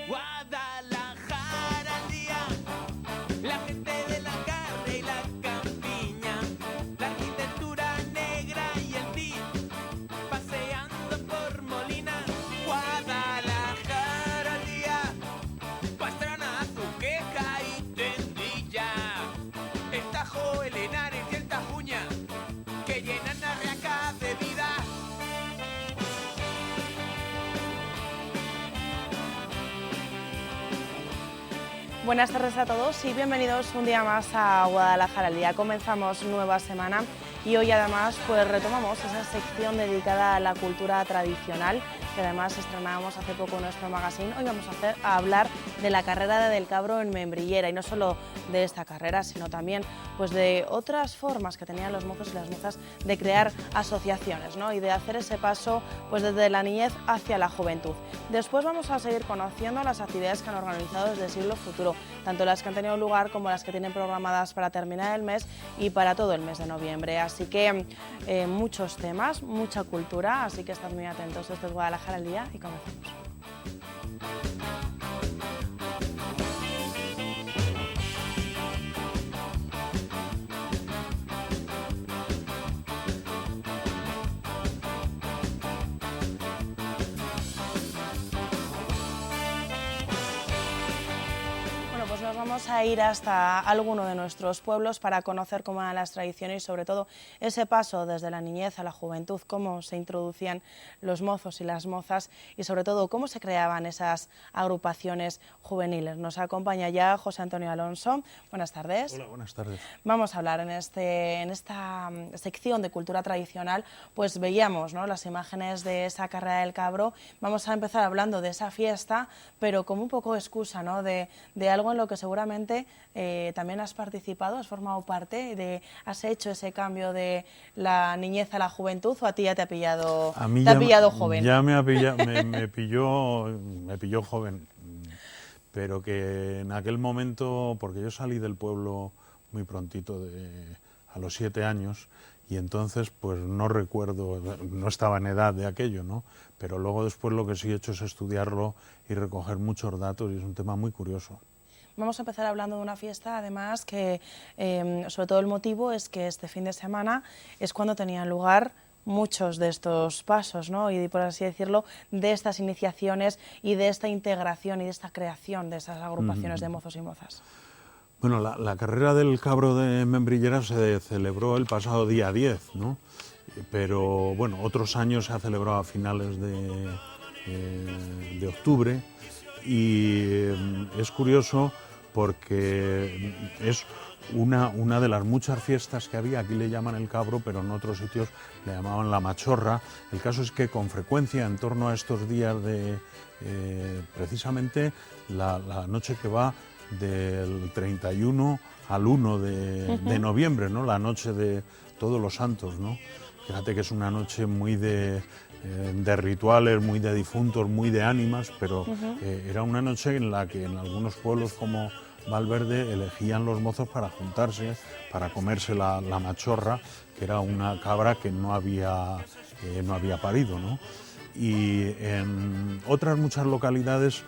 Guadalajara al día, la gente de la carne y la campiña, la arquitectura negra y el PIB, paseando por Molina. Guadalajara al día, Pastrana, Azuqueca y Tendilla, el Tajo, el Henares y el Tajuña, que llenan la Riaca de vida. Buenas tardes a todos y bienvenidos un día más a Guadalajara al día. Comenzamos nueva semana y hoy además pues retomamos esa sección dedicada a la cultura tradicional que además estrenábamos hace poco en nuestro magazine. Hoy vamos a hablar de la carrera del cabro en Membrillera y no solo de esta carrera, sino también pues de otras formas que tenían los mozos y las mozas de crear asociaciones, ¿no? Y de hacer ese paso pues desde la niñez hacia la juventud. Después vamos a seguir conociendo las actividades que han organizado desde Siglo Futuro, tanto las que han tenido lugar como las que tienen programadas para terminar el mes y para todo el mes de noviembre. Así que muchos temas, mucha cultura, así que estad muy atentos. Esto es Guadalajara al día y comenzamos. Nos vamos a ir hasta alguno de nuestros pueblos para conocer cómo eran las tradiciones y sobre todo ese paso desde la niñez a la juventud, cómo se introducían los mozos y las mozas y sobre todo cómo se creaban esas agrupaciones juveniles. Nos acompaña ya José Antonio Alonso. Buenas tardes. Hola, buenas tardes. Vamos a hablar en esta sección de cultura tradicional, pues veíamos, ¿no?, las imágenes de esa carrera del cabro. Vamos a empezar hablando de esa fiesta, pero como un poco excusa, ¿no?, de algo en lo que seguramente también has participado, has formado parte, has hecho ese cambio de la niñez a la juventud, o a ti ya te ha pillado, joven. Ya me pilló joven, pero que en aquel momento, porque yo salí del pueblo muy prontito, a los 7 años, y entonces pues no recuerdo, no estaba en edad de aquello, ¿no? Pero luego después lo que sí he hecho es estudiarlo y recoger muchos datos, y es un tema muy curioso. Vamos a empezar hablando de una fiesta, además, que sobre todo el motivo es que este fin de semana es cuando tenían lugar muchos de estos pasos, ¿no?, y por así decirlo, de estas iniciaciones y de esta integración y de esta creación de esas agrupaciones de mozos y mozas. Bueno, la carrera del cabro de Membrillera se celebró el pasado día 10, ¿no? Pero bueno, otros años se ha celebrado a finales de octubre, y es curioso porque es una de las muchas fiestas que había. Aquí le llaman el cabro, pero en otros sitios le llamaban la machorra. El caso es que con frecuencia en torno a estos días precisamente la noche que va del 31 al 1 de noviembre, ¿no?, la noche de Todos los Santos, ¿no? Fíjate que es una noche muy de rituales, muy de difuntos, muy de ánimas, pero era una noche en la que en algunos pueblos como Valverde elegían los mozos para juntarse, para comerse la machorra, que era una cabra que no había parido, ¿no? Y en otras muchas localidades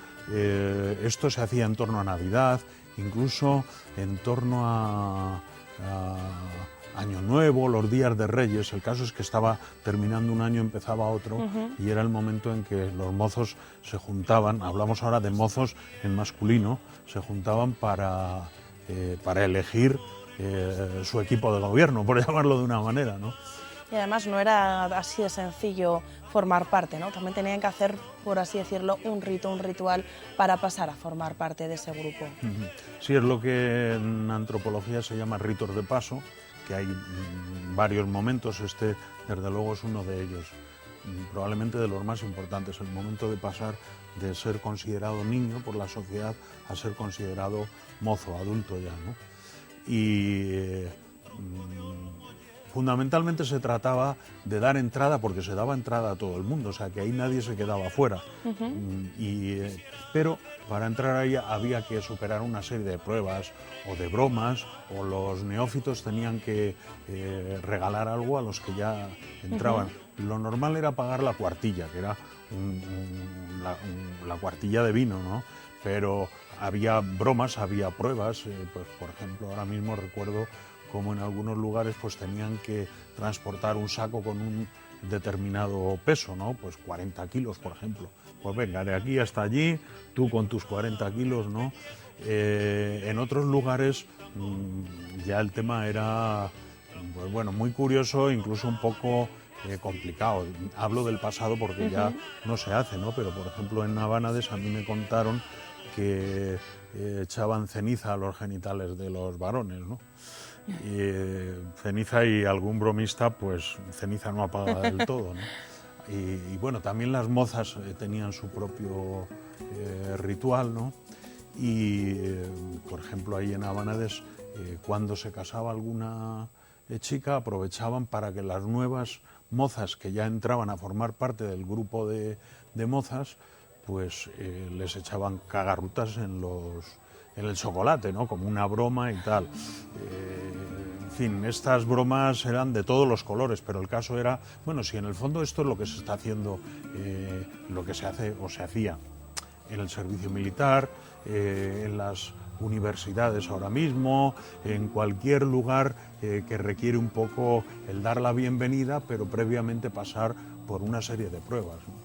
esto se hacía en torno a Navidad, incluso en torno a Año Nuevo, los días de Reyes. El caso es que estaba terminando un año, empezaba otro, y era el momento en que los mozos se juntaban. Hablamos ahora de mozos en masculino, se juntaban para elegir su equipo de gobierno, por llamarlo de una manera, ¿no? Y además no era así de sencillo formar parte, ¿no? También tenían que hacer, por así decirlo, un ritual para pasar a formar parte de ese grupo. Sí, es lo que en antropología se llama ritos de paso, que hay varios momentos. Este, desde luego, es uno de ellos, probablemente de los más importantes, el momento de pasar de ser considerado niño por la sociedad a ser considerado mozo, adulto ya, ¿no? Y fundamentalmente se trataba de dar entrada, porque se daba entrada a todo el mundo, o sea que ahí nadie se quedaba fuera. Pero para entrar ahí había que superar una serie de pruebas o de bromas, o los neófitos tenían que regalar algo a los que ya entraban. Lo normal era pagar la cuartilla, que era la cuartilla de vino, ¿no? Pero había bromas, había pruebas, pues por ejemplo, ahora mismo recuerdo como en algunos lugares pues tenían que transportar un saco con un determinado peso, ¿no? Pues 40 kilos, por ejemplo. Pues venga, de aquí hasta allí, tú con tus 40 kilos, ¿no? En otros lugares ya el tema era, pues bueno, muy curioso, incluso un poco complicado. Hablo del pasado porque ya no se hace, ¿no? Pero por ejemplo en Navanades a mí me contaron que echaban ceniza a los genitales de los varones, ¿no? Ceniza, y algún bromista, pues ceniza no apaga del todo, ¿no? Y bueno, también las mozas tenían su propio ritual, ¿no? Y por ejemplo ahí en Navanades, cuando se casaba alguna chica, aprovechaban para que las nuevas mozas que ya entraban a formar parte del grupo de mozas, pues les echaban cagarrutas en el chocolate, ¿no? Como una broma y tal. En fin, estas bromas eran de todos los colores, pero el caso era, bueno, si en el fondo esto es lo que se está haciendo, lo que se hace o se hacía en el servicio militar, en las universidades ahora mismo, en cualquier lugar que requiere un poco el dar la bienvenida, pero previamente pasar por una serie de pruebas, ¿no?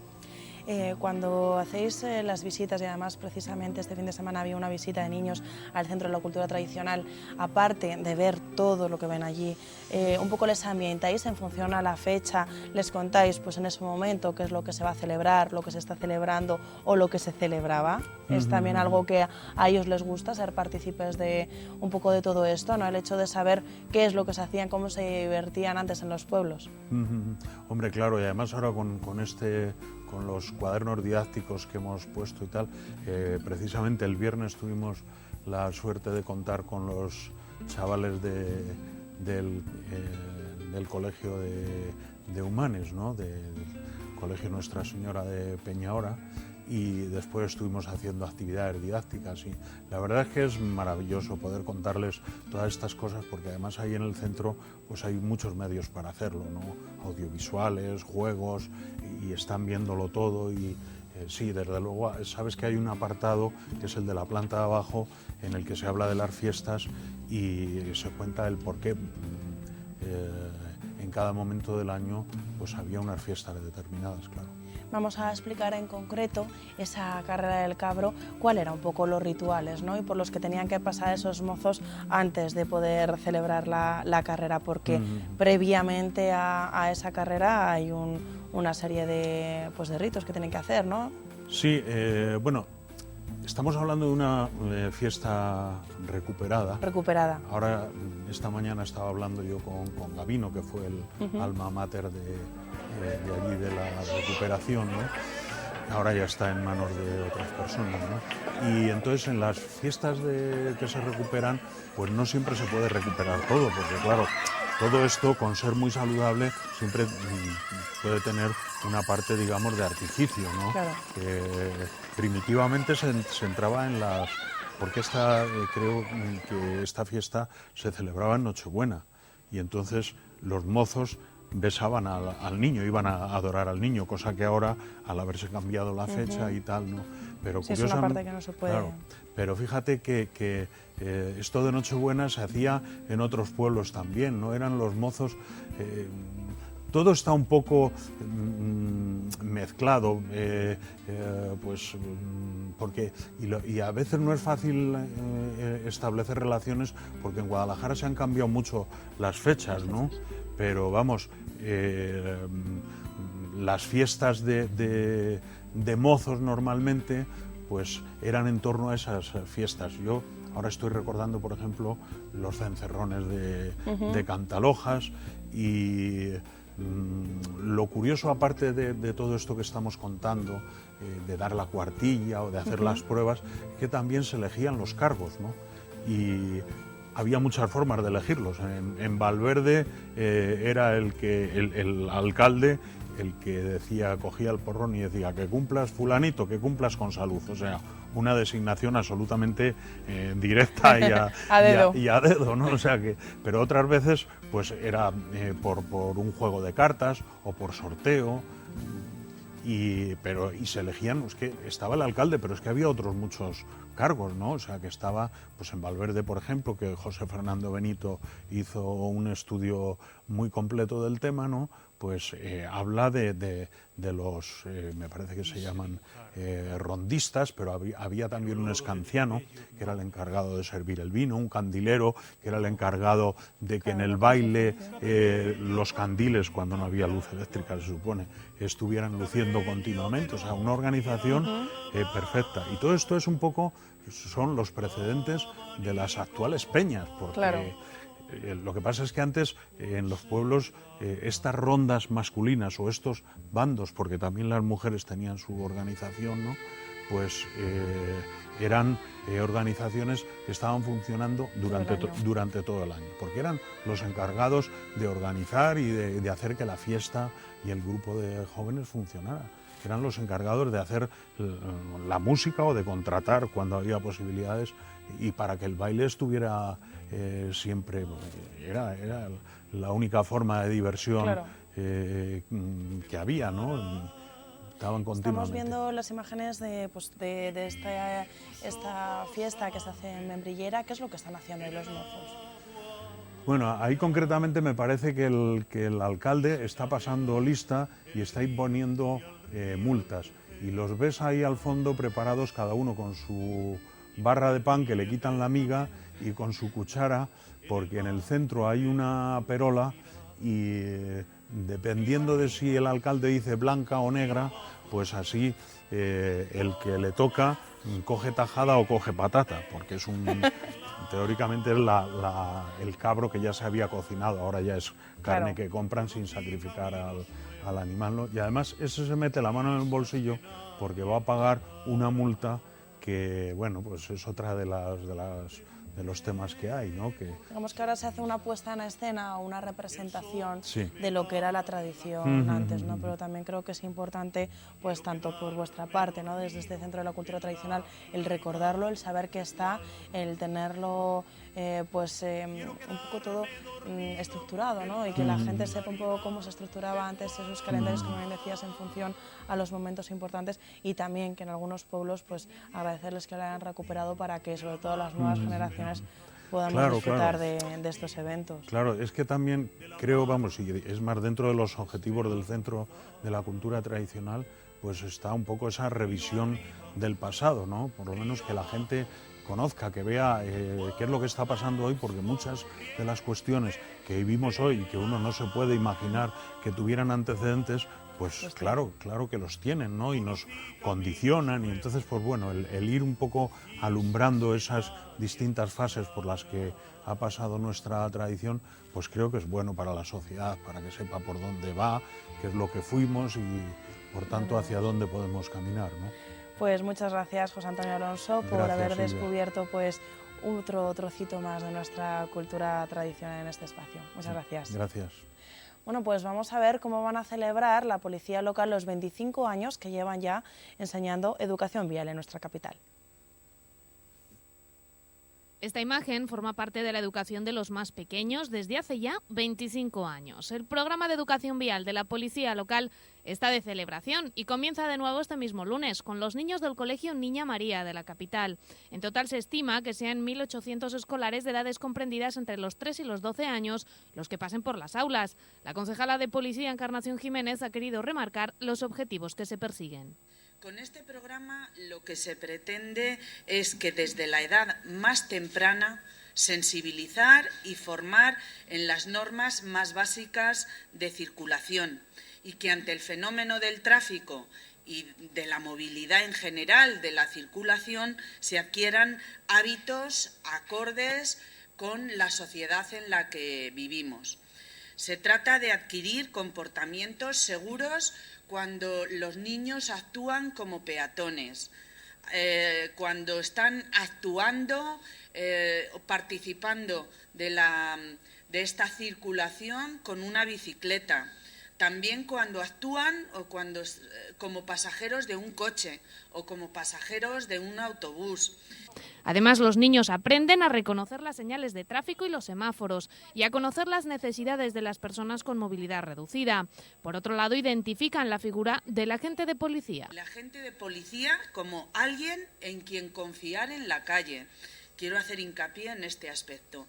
Cuando hacéis las visitas, y además precisamente este fin de semana había una visita de niños al Centro de la Cultura Tradicional, aparte de ver todo lo que ven allí, un poco les ambientáis en función a la fecha, les contáis pues en ese momento qué es lo que se va a celebrar, lo que se está celebrando o lo que se celebraba. Es también algo que a ellos les gusta, ser partícipes de un poco de todo esto, ¿no? El hecho de saber qué es lo que se hacían, cómo se divertían antes en los pueblos. Hombre, claro, y además ahora con los cuadernos didácticos que hemos puesto y tal, precisamente el viernes tuvimos la suerte de contar con los chavales del colegio de Humanes, ¿no? Del colegio Nuestra Señora de Peñahora, y después estuvimos haciendo actividades didácticas, y la verdad es que es maravilloso poder contarles todas estas cosas, porque además ahí en el centro pues hay muchos medios para hacerlo, ¿no? Audiovisuales, juegos, y están viéndolo todo. Y sí, desde luego, sabes que hay un apartado que es el de la planta de abajo, en el que se habla de las fiestas y se cuenta el por qué en cada momento del año pues había unas fiestas determinadas, claro. Vamos a explicar en concreto esa carrera del cabro, cuál eran un poco los rituales, ¿no? Y por los que tenían que pasar esos mozos antes de poder celebrar la carrera, porque previamente a esa carrera hay una serie de ritos que tienen que hacer, ¿no? Sí, bueno, estamos hablando de una fiesta recuperada. Recuperada. Ahora, esta mañana estaba hablando yo con Gabino, que fue el alma mater de allí de la recuperación, ¿no? Ahora ya está en manos de otras personas, ¿no? Y entonces en las fiestas que se recuperan, pues no siempre se puede recuperar todo, porque claro, todo esto, con ser muy saludable, siempre puede tener una parte, digamos, de artificio, ¿no? Claro. Primitivamente se entraba en las... Porque creo que esta fiesta se celebraba en Nochebuena, y entonces los mozos besaban al niño, iban a adorar al niño, cosa que ahora, al haberse cambiado la fecha y tal, ¿no? Pero sí, es una parte que no se puede... Claro, pero fíjate que esto de Nochebuena se hacía en otros pueblos también, ¿no? Eran los mozos... todo está un poco mezclado, porque y a veces no es fácil establecer relaciones, porque en Guadalajara se han cambiado mucho las fechas, ¿no? Pero vamos, las fiestas de mozos normalmente pues eran en torno a esas fiestas. Yo ahora estoy recordando, por ejemplo, los cencerrones de Cantalojas, y lo curioso, aparte de todo esto que estamos contando, de dar la cuartilla o de hacer las pruebas, que también se elegían los cargos, ¿no? Y había muchas formas de elegirlos. En Valverde era el alcalde el que decía, cogía el porrón y decía que cumplas fulanito, que cumplas con salud. O sea, una designación absolutamente directa y a dedo, ¿no? O sea que, pero otras veces pues era por un juego de cartas o por sorteo. y se elegían, es que estaba el alcalde, pero es que había otros muchos cargos, ¿no? O sea, que estaba, pues en Valverde, por ejemplo, que José Fernando Benito hizo un estudio muy completo del tema, ¿no? Pues habla de los, me parece que se llaman rondistas, pero había también un escanciano, que era el encargado de servir el vino, un candilero, que era el encargado de que en el baile los candiles, cuando no había luz eléctrica, se supone, estuvieran luciendo continuamente, o sea, una organización perfecta. Y todo esto es un poco, son los precedentes de las actuales peñas, porque... Claro. Lo que pasa es que antes en los pueblos estas rondas masculinas o estos bandos, porque también las mujeres tenían su organización, ¿no? Pues eran organizaciones que estaban funcionando durante todo el año, porque eran los encargados de organizar y de hacer que la fiesta y el grupo de jóvenes funcionara. Eran los encargados de hacer la música o de contratar cuando había posibilidades, y para que el baile estuviera siempre, era la única forma de diversión, claro, que había, ¿no? Estaban continuamente. Estamos viendo las imágenes de esta fiesta que se hace en Membrillera. ¿Qué es lo que están haciendo ahí los mozos? Bueno, ahí concretamente me parece que el alcalde está pasando lista y está imponiendo multas, y los ves ahí al fondo preparados, cada uno con su barra de pan que le quitan la miga y con su cuchara, porque en el centro hay una perola y dependiendo de si el alcalde dice blanca o negra, pues así el que le toca coge tajada o coge patata, porque es teóricamente es el cabro que ya se había cocinado, ahora ya es carne, claro, que compran sin sacrificar al animal, ¿no? Y además ese se mete la mano en el bolsillo porque va a pagar una multa que, bueno, pues es otra de los temas que hay, ¿no? Digamos que ahora se hace una puesta en escena o una representación, sí, de lo que era la tradición antes, ¿no? Pero también creo que es importante, pues tanto por vuestra parte, ¿no? Desde este Centro de la Cultura Tradicional, el recordarlo, el saber que está, el tenerlo un poco todo estructurado, ¿no? Y que la gente sepa un poco cómo se estructuraba antes esos calendarios, como bien decías, en función a los momentos importantes, y también que en algunos pueblos, pues agradecerles que lo hayan recuperado para que sobre todo las nuevas generaciones podamos disfrutar de estos eventos. Claro, es que también creo, vamos, y es más dentro de los objetivos del Centro de la Cultura Tradicional, pues está un poco esa revisión del pasado, ¿no? Por lo menos que la gente conozca, que vea qué es lo que está pasando hoy, porque muchas de las cuestiones que vivimos hoy y que uno no se puede imaginar que tuvieran antecedentes, pues claro que los tienen, ¿no? Y nos condicionan, y entonces, pues bueno, el ir un poco alumbrando esas distintas fases por las que ha pasado nuestra tradición, pues creo que es bueno para la sociedad, para que sepa por dónde va, qué es lo que fuimos y, por tanto, hacia dónde podemos caminar, ¿no? Pues muchas gracias, José Antonio Alonso, por haber descubierto pues otro trocito más de nuestra cultura tradicional en este espacio. Muchas gracias. Gracias. Bueno, pues vamos a ver cómo van a celebrar la policía local los 25 años que llevan ya enseñando educación vial en nuestra capital. Esta imagen forma parte de la educación de los más pequeños desde hace ya 25 años. El programa de educación vial de la policía local está de celebración y comienza de nuevo este mismo lunes con los niños del Colegio Niña María de la capital. En total se estima que sean 1.800 escolares de edades comprendidas entre los 3 y los 12 años los que pasen por las aulas. La concejala de Policía, Encarnación Jiménez, ha querido remarcar los objetivos que se persiguen. Con este programa lo que se pretende es que desde la edad más temprana sensibilizar y formar en las normas más básicas de circulación, y que ante el fenómeno del tráfico y de la movilidad en general, de la circulación, se adquieran hábitos acordes con la sociedad en la que vivimos. Se trata de adquirir comportamientos seguros cuando los niños actúan como peatones, cuando están actuando o participando de esta circulación con una bicicleta, también cuando actúan o cuando como pasajeros de un coche o como pasajeros de un autobús. Además, los niños aprenden a reconocer las señales de tráfico y los semáforos y a conocer las necesidades de las personas con movilidad reducida. Por otro lado, identifican la figura del agente de policía. El agente de policía como alguien en quien confiar en la calle. Quiero hacer hincapié en este aspecto.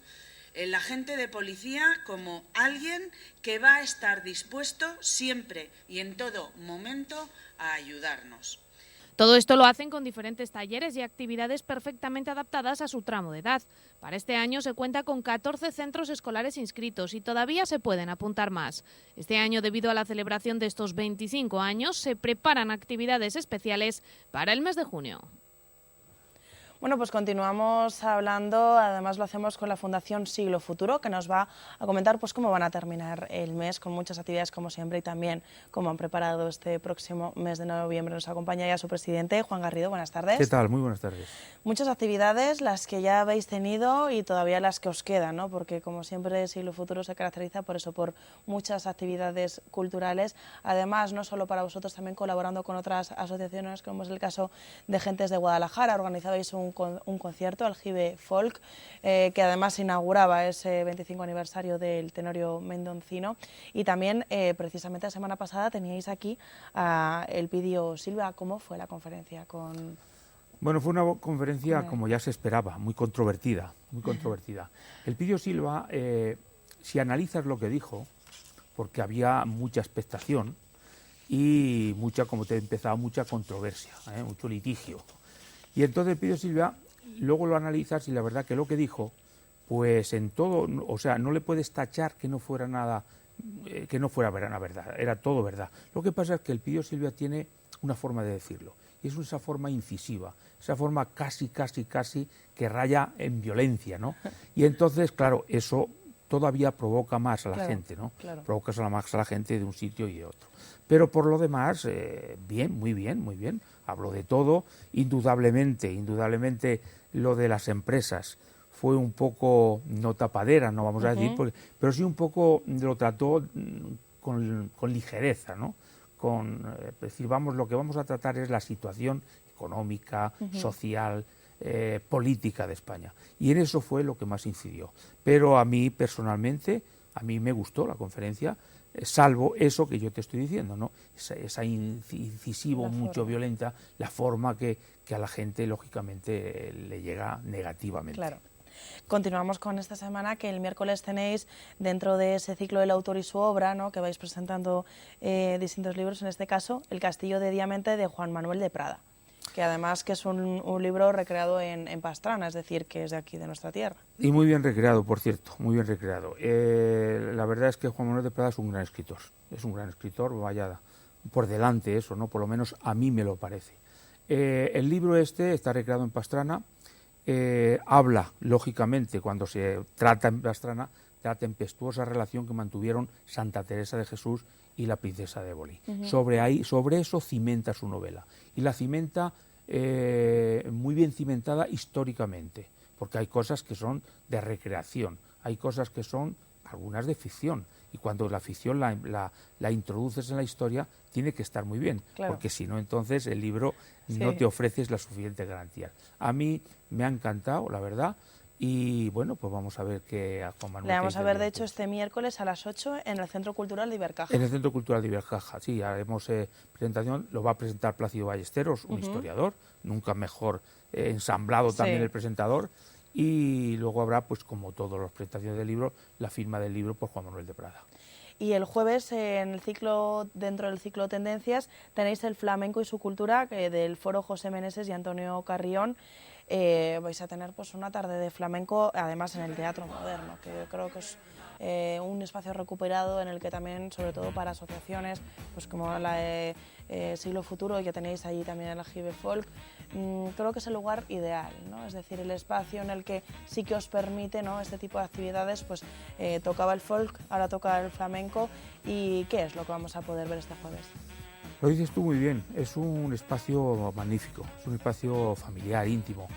El agente de policía como alguien que va a estar dispuesto siempre y en todo momento a ayudarnos. Todo esto lo hacen con diferentes talleres y actividades perfectamente adaptadas a su tramo de edad. Para este año se cuenta con 14 centros escolares inscritos y todavía se pueden apuntar más. Este año, debido a la celebración de estos 25 años, se preparan actividades especiales para el mes de junio. Bueno, pues continuamos hablando, además lo hacemos con la Fundación Siglo Futuro, que nos va a comentar pues cómo van a terminar el mes, con muchas actividades como siempre y también cómo han preparado este próximo mes de noviembre. Nos acompaña ya su presidente, Juan Garrido. Buenas tardes. ¿Qué tal? Muy buenas tardes. Muchas actividades, las que ya habéis tenido y todavía las que os quedan, ¿no? Porque como siempre Siglo Futuro se caracteriza por eso, por muchas actividades culturales. Además, no solo para vosotros, también colaborando con otras asociaciones, como es el caso de Gentes de Guadalajara. Organizabais un concierto, Aljibe Folk, que además inauguraba ese 25 aniversario del Tenorio Mendoncino. Y también, precisamente la semana pasada, teníais aquí a Elpidio Silva. ¿Cómo fue la conferencia con...? Bueno, fue una conferencia, como ya se esperaba, muy controvertida, muy controvertida. Elpidio Silva, si analizas lo que dijo, porque había mucha expectación y mucha, como te he empezado, mucha controversia, mucho litigio. Y entonces Elpidio Silva, luego lo analizas y la verdad que lo que dijo, pues en todo, o sea, no le puedes tachar que no fuera nada, que no fuera una verdad, era todo verdad. Lo que pasa es que Elpidio Silva tiene una forma de decirlo, y es esa forma incisiva, esa forma casi que raya en violencia, ¿no? Y entonces, claro, eso todavía provoca más a la gente, ¿no? Claro. Provoca más a la gente de un sitio y de otro. Pero por lo demás, bien, muy bien, muy bien. Habló de todo, indudablemente lo de las empresas fue un poco, no tapadera, no vamos a decir, pero sí un poco lo trató con ligereza, ¿no? Decir, lo que vamos a tratar es la situación económica, social, política de España. Y en eso fue lo que más incidió. Pero a mí personalmente, a mí me gustó la conferencia, salvo eso que yo te estoy diciendo, ¿no? Esa incisivo, mucho violenta, la forma que a la gente, lógicamente, le llega negativamente. Claro. Continuamos con esta semana, que el miércoles tenéis, dentro de ese ciclo del autor y su obra, ¿no?, que vais presentando distintos libros, en este caso, El Castillo de Diamante, de Juan Manuel de Prada, que además que es un libro recreado en Pastrana, es decir, que es de aquí, de nuestra tierra. Y muy bien recreado, por cierto, muy bien recreado. La verdad es que Juan Manuel de Prada es un gran escritor, vaya por delante eso, ¿no? Por lo menos a mí me lo parece. El libro este está recreado en Pastrana, habla, lógicamente, cuando se trata en Pastrana, de la tempestuosa relación que mantuvieron Santa Teresa de Jesús y la princesa de Éboli. Sobre eso cimenta su novela, y la cimenta muy bien cimentada históricamente, porque hay cosas que son de recreación, hay cosas que son algunas de ficción, y cuando la ficción la introduces en la historia tiene que estar muy bien, claro, porque si no, entonces el libro no te ofreces la suficiente garantía. A mí me ha encantado, la verdad, y bueno, pues vamos a ver qué a Juan Manuel. Le vamos a ver, de hecho, este miércoles a las 8 en el Centro Cultural de Ibercaja. En el Centro Cultural de Ibercaja, sí, haremos presentación, lo va a presentar Plácido Ballesteros, un historiador, nunca mejor ensamblado también el presentador, y luego habrá, pues como todas las presentaciones del libro, la firma del libro por Juan Manuel de Prada. Y el jueves, dentro del ciclo Tendencias, tenéis el flamenco y su cultura, del Foro José Meneses y Antonio Carrión. Vais a tener pues una tarde de flamenco, además en el Teatro Moderno, que creo que es un espacio recuperado en el que también, sobre todo para asociaciones pues como la de Siglo Futuro, y que tenéis allí también el Aljibe Folk, creo que es el lugar ideal, ¿no? Es decir, el espacio en el que sí que os permite, ¿no?, este tipo de actividades. Pues tocaba el folk, ahora toca el flamenco. ¿Y qué es lo que vamos a poder ver este jueves? Lo dices tú muy bien, es un espacio magnífico, es un espacio familiar, íntimo.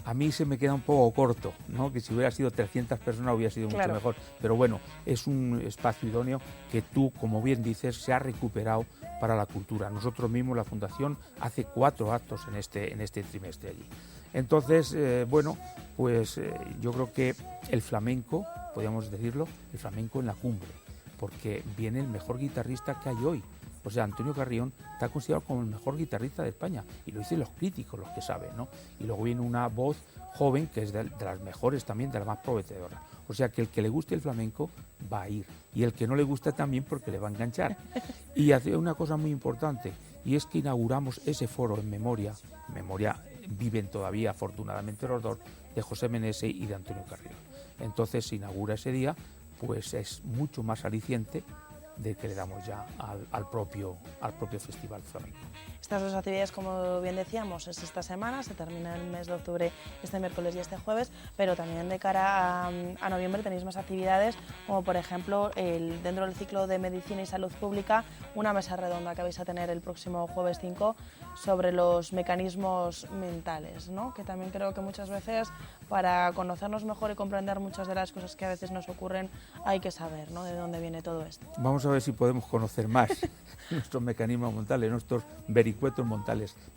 a mí se me queda un poco corto, ¿no? Que si hubiera sido 300 personas hubiera sido mucho mejor. Pero bueno, es un espacio idóneo que tú, como bien dices, se ha recuperado para la cultura. Nosotros mismos, la Fundación, hace 4 actos en este trimestre allí. Entonces, bueno, pues yo creo que el flamenco, podríamos decirlo, el flamenco en la cumbre, porque viene el mejor guitarrista que hay hoy. O sea, Antonio Carrión está considerado como el mejor guitarrista de España, y lo dicen los críticos, los que saben, ¿no? Y luego viene una voz joven que es de las mejores también, de las más prometedoras. O sea, que el que le guste el flamenco va a ir, y el que no le gusta también porque le va a enganchar. Y hace una cosa muy importante, y es que inauguramos ese foro en memoria viven todavía afortunadamente los dos, de José Menese y de Antonio Carrión. Entonces se inaugura ese día, pues es mucho más aliciente de que le damos ya al propio Festival Flamenco. Estas dos actividades, como bien decíamos, es esta semana, se termina el mes de octubre este miércoles y este jueves, pero también de cara a noviembre tenéis más actividades, como por ejemplo dentro del ciclo de Medicina y Salud Pública, una mesa redonda que vais a tener el próximo jueves 5 sobre los mecanismos mentales, ¿no? Que también creo que muchas veces para conocernos mejor y comprender muchas de las cosas que a veces nos ocurren hay que saber, ¿no?, de dónde viene todo esto. Vamos a ver si podemos conocer más nuestros mecanismos mentales, nuestros vericuetos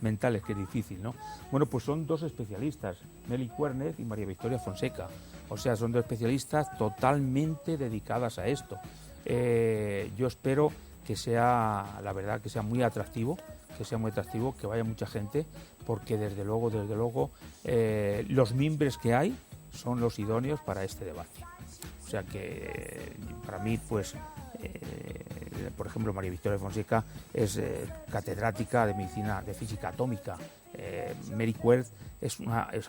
mentales, que es difícil, ¿no? Bueno, pues son dos especialistas, Meli Cuernez y María Victoria Fonseca. O sea, son dos especialistas totalmente dedicadas a esto. Yo espero que sea, la verdad, que sea muy atractivo, que vaya mucha gente, porque desde luego, los mimbres que hay son los idóneos para este debate. O sea que para mí, pues, por ejemplo, María Victoria Fonseca es catedrática de medicina, de física atómica. Mary Querth es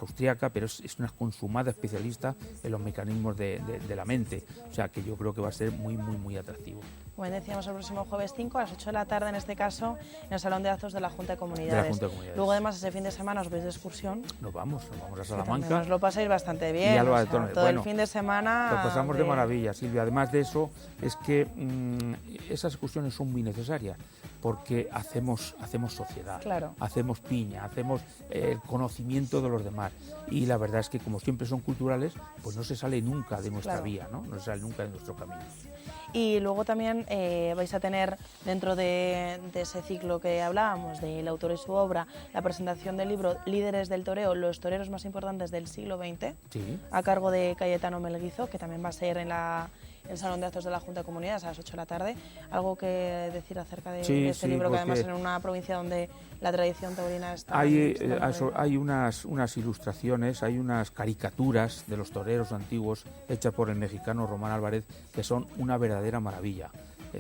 austríaca, pero es una consumada especialista en los mecanismos de la mente. O sea que yo creo que va a ser muy, muy, muy atractivo. Como decíamos, el próximo jueves 5 a las 8 de la tarde, en este caso, en el Salón de Actos de la Junta de Comunidades. Luego, además, ese fin de semana os vais de excursión. Nos vamos a Salamanca. Os lo pasáis bastante bien. Todo el fin de semana. Lo pasamos de maravilla, Silvia. Además de eso, es que esas excursiones son muy necesarias, porque hacemos sociedad, claro, hacemos piña, hacemos el conocimiento de los demás. Y la verdad es que, como siempre son culturales, pues no se sale nunca de nuestra vía, ¿no? No se sale nunca de nuestro camino. Y luego también vais a tener, dentro de ese ciclo que hablábamos, del autor y su obra, la presentación del libro Líderes del Toreo, los toreros más importantes del siglo XX, sí, a cargo de Cayetano Melguizo, que también va a ser en el Salón de Actos de la Junta de Comunidades a las 8 de la tarde. ¿Algo que decir acerca de este libro, que además en una provincia donde la tradición taurina está... Hay unas ilustraciones, hay unas caricaturas de los toreros antiguos hechas por el mexicano Román Álvarez, que son una verdadera maravilla.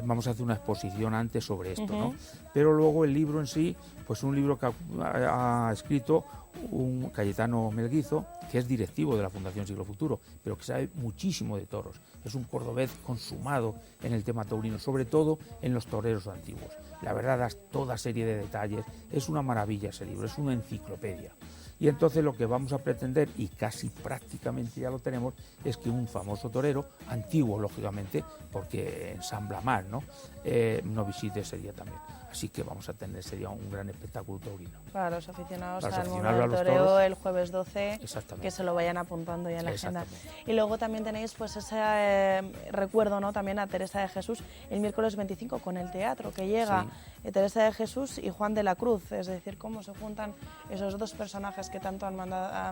Vamos a hacer una exposición antes sobre esto, ¿no? Pero luego el libro en sí, pues un libro que ha escrito un Cayetano Melguizo, que es directivo de la Fundación Siglo Futuro, pero que sabe muchísimo de toros. Es un cordobés consumado en el tema taurino, sobre todo en los toreros antiguos. La verdad, da toda serie de detalles. Es una maravilla ese libro, es una enciclopedia. Y entonces lo que vamos a pretender, y casi prácticamente ya lo tenemos, es que un famoso torero, antiguo lógicamente, porque ensambla más, ¿no? Nos visite ese día también. Así que vamos a tener ese día un gran espectáculo taurino. Para los aficionados al mundo del toreo, el jueves 12, que se lo vayan apuntando ya en la agenda. Y luego también tenéis pues ese recuerdo, ¿no?, también a Teresa de Jesús el miércoles 25 con el teatro, que llega Teresa de Jesús y Juan de la Cruz, es decir, cómo se juntan esos dos personajes que tanto han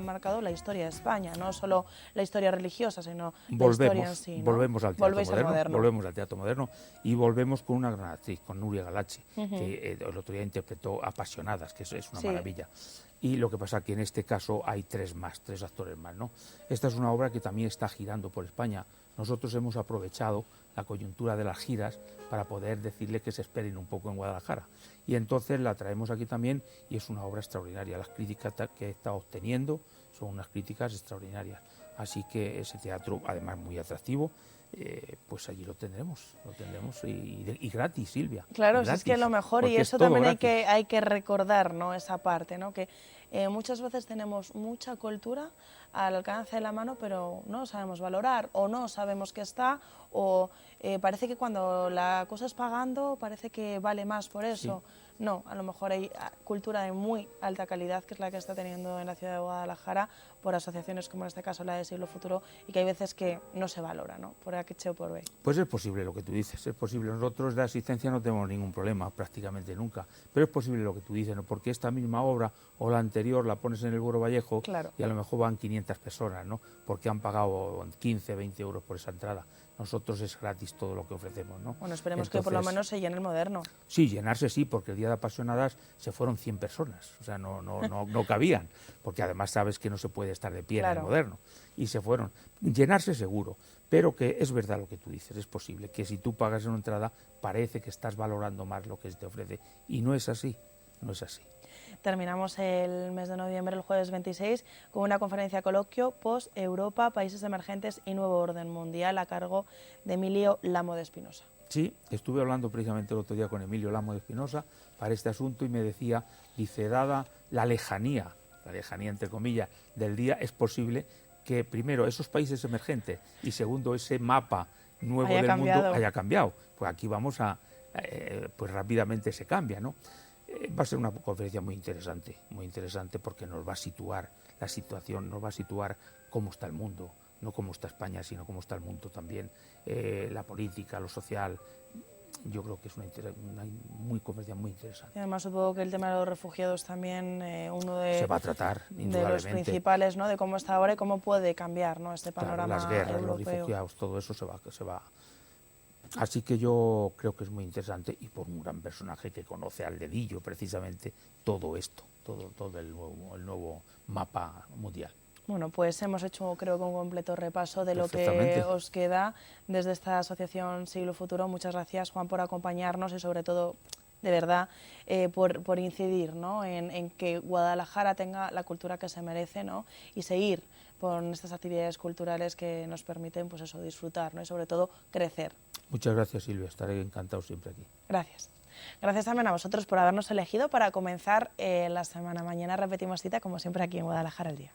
marcado la historia de España, no solo la historia religiosa, sino la historia en sí, ¿no? Volvemos al teatro moderno y volvemos con una gran actriz, con Nuria Galachi, que el otro día interpretó Apasionadas, que es una maravilla. Y lo que pasa es que en este caso hay tres actores más, ¿no? Esta es una obra que también está girando por España. Nosotros hemos aprovechado la coyuntura de las giras para poder decirle que se esperen un poco en Guadalajara. Y entonces la traemos aquí también y es una obra extraordinaria. Las críticas que está obteniendo son unas críticas extraordinarias. Así que ese teatro, además muy atractivo, pues allí lo tendremos y gratis, Silvia. Claro, gratis, es que lo mejor, y eso también hay que recordar, ¿no?, esa parte, ¿no?, que muchas veces tenemos mucha cultura al alcance de la mano, pero no sabemos valorar, o no sabemos que está, o parece que cuando la cosa es pagando, parece que vale más por eso. No, a lo mejor hay cultura de muy alta calidad, que es la que está teniendo en la ciudad de Guadalajara, por asociaciones como en este caso la de Siglo Futuro, y que hay veces que no se valora, ¿no? Por H o por B. Pues es posible lo que tú dices, es posible. Nosotros de asistencia no tenemos ningún problema, prácticamente nunca, pero es posible lo que tú dices, ¿no? Porque esta misma obra o la anterior la pones en el Buero Vallejo, claro, y a lo mejor van 500 personas, ¿no? Porque han pagado 15, 20 euros por esa entrada. Nosotros es gratis todo lo que ofrecemos, ¿no? Bueno, esperemos Entonces, que por lo menos se llene el Moderno. Sí, llenarse sí, porque el día de Apasionadas se fueron 100 personas, o sea, no cabían, porque además sabes que no se puede estar de pie claro, en el Moderno, y se fueron. Llenarse seguro, pero que es verdad lo que tú dices, es posible que si tú pagas una entrada parece que estás valorando más lo que se te ofrece, y no es así, no es así. Terminamos el mes de noviembre, el jueves 26, con una conferencia coloquio Post-Europa, Países Emergentes y Nuevo Orden Mundial a cargo de Emilio Lamo de Espinosa. Sí, estuve hablando precisamente el otro día con Emilio Lamo de Espinosa para este asunto y me decía, dice, dada la lejanía entre comillas, del día, es posible que primero esos países emergentes y segundo ese mapa nuevo del mundo haya cambiado. Pues aquí vamos a, pues rápidamente se cambia, ¿no? Va a ser una conferencia muy interesante porque nos va a situar la situación, nos va a situar cómo está el mundo, no cómo está España, sino cómo está el mundo también, la política, lo social. Yo creo que es una conferencia muy interesante. Y además supongo que el tema de los refugiados también, uno de, se va a tratar, de los principales, ¿no? De cómo está ahora y cómo puede cambiar, ¿no? Este panorama claro, las guerras, europeo. los refugiados, todo eso se va. Así que yo creo que es muy interesante y por un gran personaje que conoce al dedillo precisamente todo esto, todo el nuevo mapa mundial. Bueno, pues hemos hecho, creo que un completo repaso de lo que os queda desde esta asociación Siglo Futuro. Muchas gracias, Juan, por acompañarnos y sobre todo, de verdad, por incidir, ¿no? en que Guadalajara tenga la cultura que se merece, ¿no? Y seguir con estas actividades culturales que nos permiten, pues eso, disfrutar, ¿no? Y sobre todo crecer. Muchas gracias, Silvia, estaré encantado siempre aquí. Gracias. Gracias también a vosotros por habernos elegido para comenzar la semana. Mañana repetimos cita, como siempre, aquí en Guadalajara al Día.